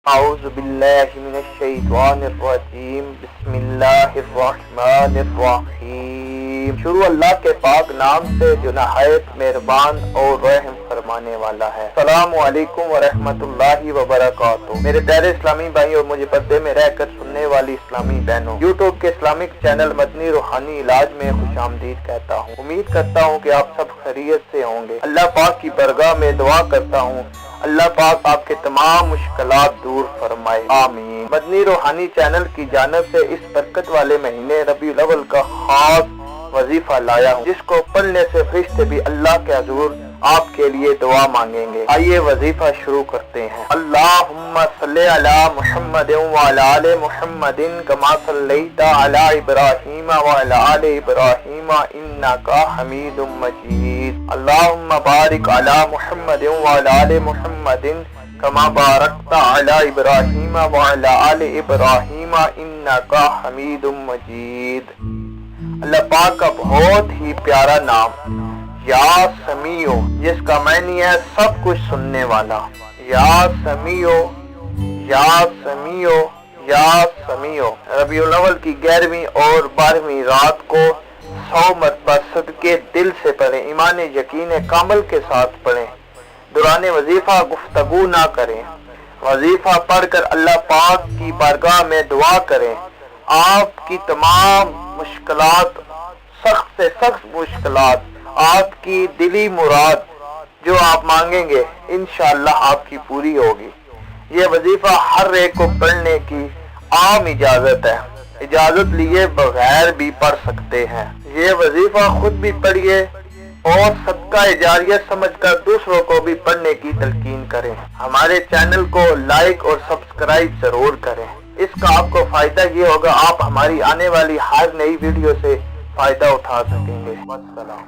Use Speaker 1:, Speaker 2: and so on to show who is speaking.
Speaker 1: أعوذ بالله من الشيطان الرجيم بسم الله الرحمن الرحیم۔ شروع اللہ کے پاک نام سے جو نہایت مہربان اور رحم فرمانے والا ہے۔ السلام علیکم ورحمۃ اللہ وبرکاتہ۔ میرے پیارے اسلامی بھائی اور مجھے پردے میں رہ کر سننے والی اسلامی بہنوں، یوٹیوب کے اسلامک چینل مدنی روحانی علاج میں خوش آمدید کہتا ہوں۔ امید کرتا ہوں کہ آپ سب خیریت سے ہوں گے۔ اللہ پاک کی بارگاہ میں دعا کرتا ہوں اللہ پاک آپ کے تمام مشکلات دور فرمائے، آمین۔ مدنی روحانی چینل کی جانب سے اس برکت والے مہینے ربیع الاول کا خاص وظیفہ لایا ہوں، جس کو پڑھنے سے فرشتے بھی اللہ کے حضور آپ کے لیے دعا مانگیں گے۔ آئیے وظیفہ شروع کرتے ہیں۔ اللہم صلی علی محمد وعلی آل محمد کما صلیت علی ابراہیم وعلی آل ابراہیم انک حمید مجید۔ اللہم بارک علی محمد وعلی آل محمد کما بارکت علی ابراہیم وعلی آل ابراہیم انک حمید مجید۔ اللہ پاک کا بہت ہی پیارا نام یا سمیع، جس کا معنی ہے سب کچھ سننے والا۔ یا سمیع، یا سمیع، یا سمیع۔ ربیع الاول کی 11ویں اور 12ویں رات کو 100 مرتبہ صدقے دل سے پڑھیں، ایمان یقین کامل کے ساتھ پڑھیں۔ دوران وظیفہ گفتگو نہ کریں، وظیفہ پڑھ کر اللہ پاک کی بارگاہ میں دعا کریں۔ آپ کی تمام مشکلات، سخت سے سخت مشکلات، آپ کی دلی مراد جو آپ مانگیں گے انشاءاللہ آپ کی پوری ہوگی۔ یہ وظیفہ ہر ایک کو پڑھنے کی عام اجازت ہے، اجازت لیے بغیر بھی پڑھ سکتے ہیں۔ یہ وظیفہ خود بھی پڑھیے اور صدقہ جاریہ سمجھ کر دوسروں کو بھی پڑھنے کی تلقین کریں۔ ہمارے چینل کو لائک اور سبسکرائب ضرور کریں۔ اس کا آپ کو فائدہ یہ ہوگا، آپ ہماری آنے والی ہر نئی ویڈیو سے فائدہ اٹھا سکیں گے۔ والسلام۔